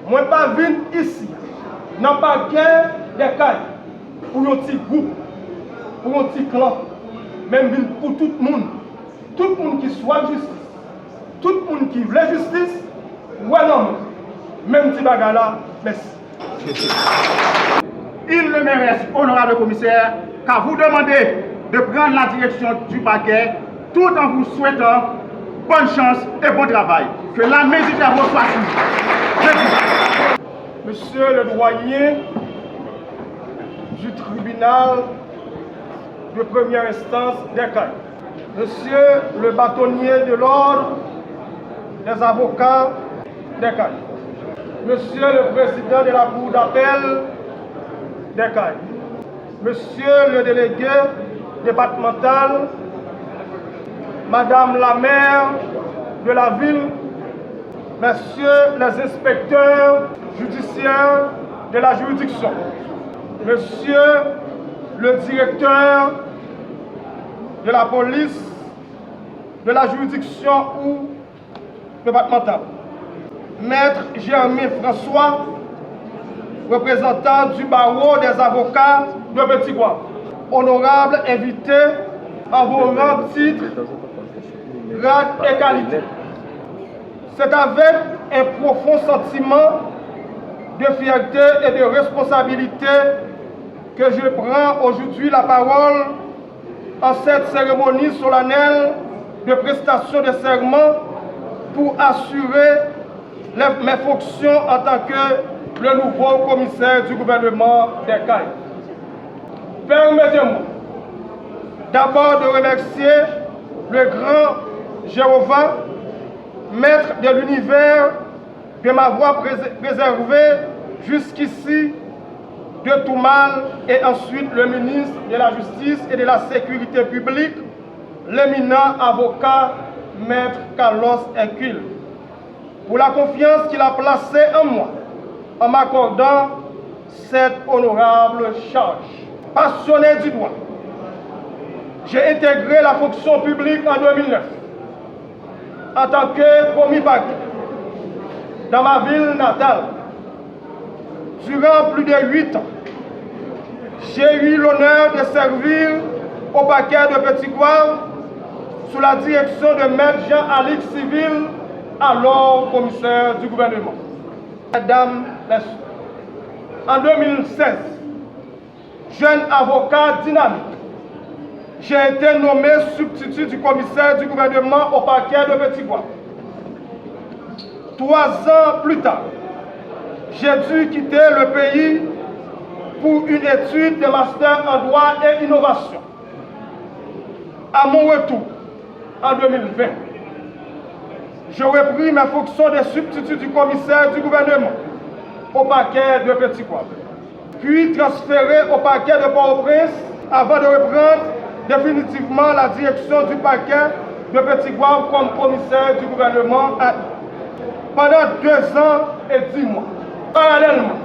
Moi pas venu ici, n'a pas guerre des cailles pour un petit groupe, pour un petit clan, même pour tout le monde qui soit justice, tout le monde qui veut justice, ouais non, même petit bagarre là, merci. Il ne me reste, honorable commissaire, qu'à vous demander de prendre la direction du parquet tout en vous souhaitant bonne chance et bon travail. Que la main du travail soit suivie. Monsieur le doyen du tribunal de première instance des Cayes, Monsieur le bâtonnier de l'ordre des avocats des Cayes, Monsieur le président de la cour d'appel des Cayes, Monsieur le délégué départemental, Madame la maire de la ville, Messieurs les inspecteurs judiciaires de la juridiction, Monsieur le directeur de la police de la juridiction ou départementale, Maître Germain François, représentant du barreau des avocats de Petit-Goâve, honorable invité en vos rangs, titres, grades et qualités. C'est avec un profond sentiment de fierté et de responsabilité que je prends aujourd'hui la parole en cette cérémonie solennelle de prestation de serment pour assurer mes fonctions en tant que le nouveau commissaire du gouvernement des Cayes. Permettez-moi d'abord de remercier le grand Jéhovah, maître de l'univers, de m'avoir préservé jusqu'ici de tout mal, et ensuite le ministre de la Justice et de la Sécurité publique, l'éminent avocat maître Carlos Hercule, pour la confiance qu'il a placée en moi en m'accordant cette honorable charge. Passionné du droit, j'ai intégré la fonction publique en 2009 en tant que commis parquet dans ma ville natale. Durant plus de 8 ans, j'ai eu l'honneur de servir au parquet de Petit-Goâve sous la direction de Maître Jean-Alix Civil, alors commissaire du gouvernement. Mesdames, Messieurs, en 2016, jeune avocat dynamique, j'ai été nommé substitut du commissaire du gouvernement au parquet de Petit-Goâve. 3 ans plus tard, j'ai dû quitter le pays pour une étude de master en droit et innovation. À mon retour, en 2020, j'ai repris mes fonctions de substitut du commissaire du gouvernement au parquet de Petit-Goâve, puis transféré au parquet de Port-au-Prince avant de reprendre définitivement la direction du parquet de Petit-Goâve comme commissaire du gouvernement pendant 2 ans et 10 mois. Parallèlement,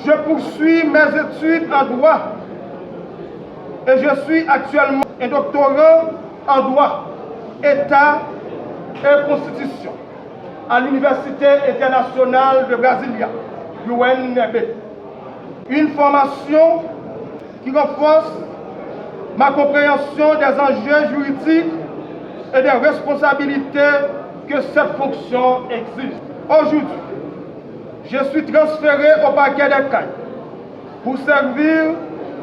je poursuis mes études en droit et je suis actuellement un doctorant en droit, État et Constitution à l'Université internationale de Brasilia, UNB. Une formation qui renforce ma compréhension des enjeux juridiques et des responsabilités que cette fonction exige. Aujourd'hui, je suis transféré au parquet des Cayes pour servir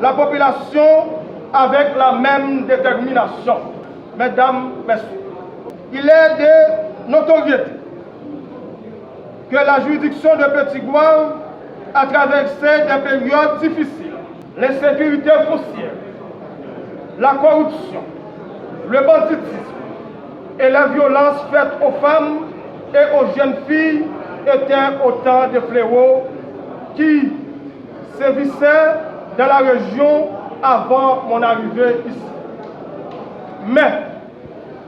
la population avec la même détermination. Mesdames, Messieurs, il est de notoriété que la juridiction de Petit-Goâve a traversé des périodes difficiles. L'insécurité foncière, la corruption, le banditisme et la violence faite aux femmes et aux jeunes filles étaient autant de fléaux qui sévissaient dans la région avant mon arrivée ici. Mais,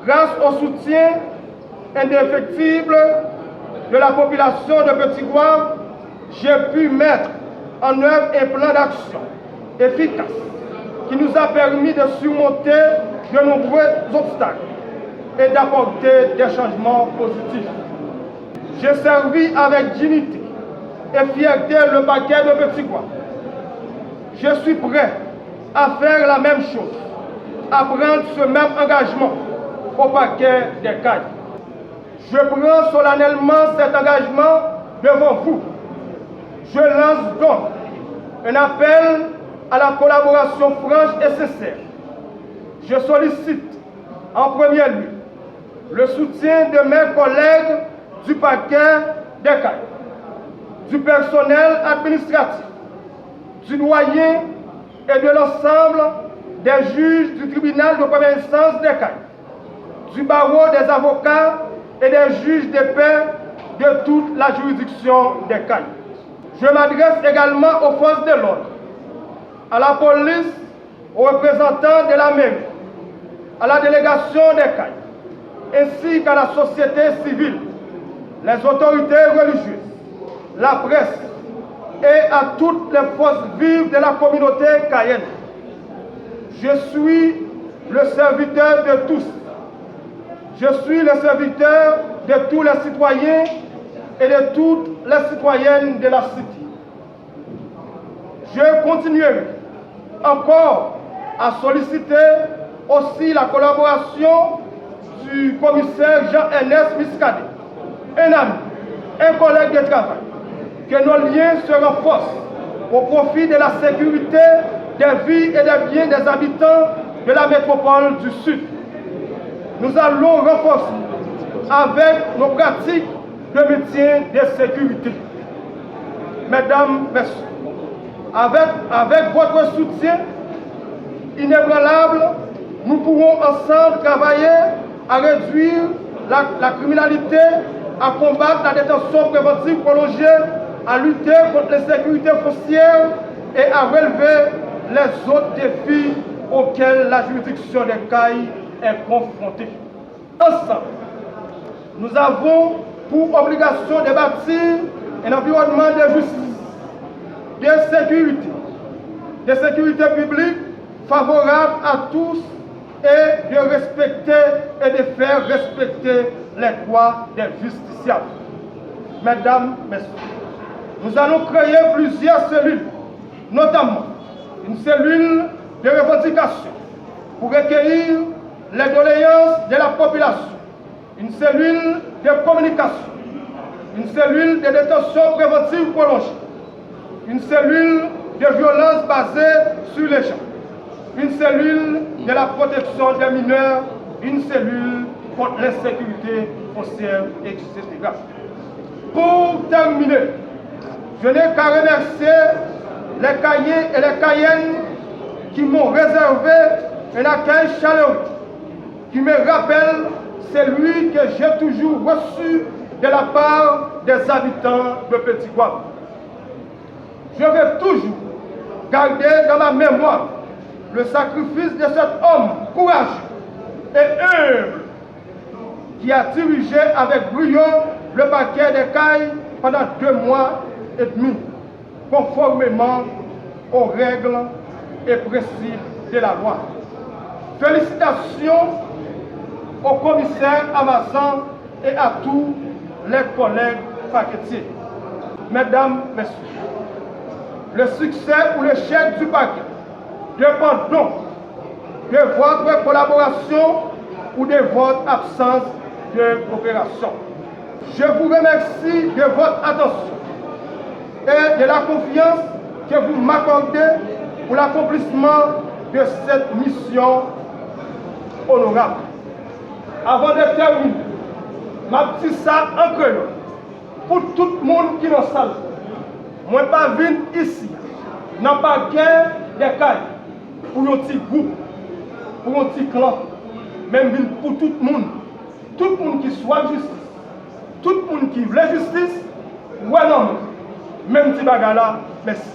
grâce au soutien indéfectible de la population de Petit-Goâve, j'ai pu mettre en œuvre un plan d'action efficace qui nous a permis de surmonter de nombreux obstacles et d'apporter des changements positifs. J'ai servi avec dignité et fierté le parquet de Petit-Gouave. Je suis prêt à faire la même chose, à prendre ce même engagement au parquet des Cayes. Je prends solennellement cet engagement devant vous. Je lance donc un appel à la collaboration franche et sincère. Je sollicite en premier lieu le soutien de mes collègues du parquet des Cayes, du personnel administratif, du doyen et de l'ensemble des juges du tribunal de première instance des Cayes, du barreau des avocats et des juges de paix de toute la juridiction des Cayes. Je m'adresse également aux forces de l'ordre, à la police, aux représentants de la mairie, à la délégation des Cayes, ainsi qu'à la société civile, les autorités religieuses, la presse et à toutes les forces vives de la communauté cayenne. Je suis le serviteur de tous. Je suis le serviteur de tous les citoyens et de toutes les citoyennes de la cité. Je continuerai encore à solliciter aussi la collaboration du commissaire Jean-Ernest Miscadet, un ami, un collègue de travail, que nos liens se renforcent au profit de la sécurité des vies et des biens des habitants de la métropole du Sud. Nous allons renforcer avec nos pratiques de maintien de sécurité. Mesdames, Messieurs, avec votre soutien inébranlable, nous pourrons ensemble travailler à réduire la criminalité, à combattre la détention préventive prolongée, à lutter contre l'insécurité foncière et à relever les autres défis auxquels la juridiction des Cayes est confrontée. Ensemble, nous avons pour obligation de bâtir un environnement de justice, de sécurité publique favorable à tous et de respecter et de faire respecter les droits des justiciables. Mesdames, Messieurs, nous allons créer plusieurs cellules, notamment une cellule de revendication pour recueillir les doléances de la population, une cellule de communication, une cellule de détention préventive prolongée, une cellule de violence basée sur les gens, une cellule de la protection des mineurs, une cellule contre l'insécurité foncière, etc. Pour terminer, je n'ai qu'à remercier les Cayennes et les Cayennes qui m'ont réservé un accueil chaleureux, qui me rappelle celui que j'ai toujours reçu de la part des habitants de Petit-Gouave. Je vais toujours garder dans ma mémoire le sacrifice de cet homme courageux et humble qui a dirigé avec brio le parquet des Cayes pendant 2 mois et demi, conformément aux règles et principes de la loi. Félicitations au commissaire Amazan et à tous les collègues parquetiers. Mesdames, Messieurs, le succès ou l'échec du parquet dépend donc de votre collaboration ou de votre absence de coopération. Je vous remercie de votre attention et de la confiance que vous m'accordez pour l'accomplissement de cette mission honorable. Avant de terminer, ma petite salle en créole, pour tout le monde qui est dans la salle, moi je ne pas venir ici, dans le parquet des Cayes, pour un petit groupe, pour un petit clan, même pour tout le monde qui soit justice, tout le monde qui veut justice, ouais non, même petit bagarre là, merci.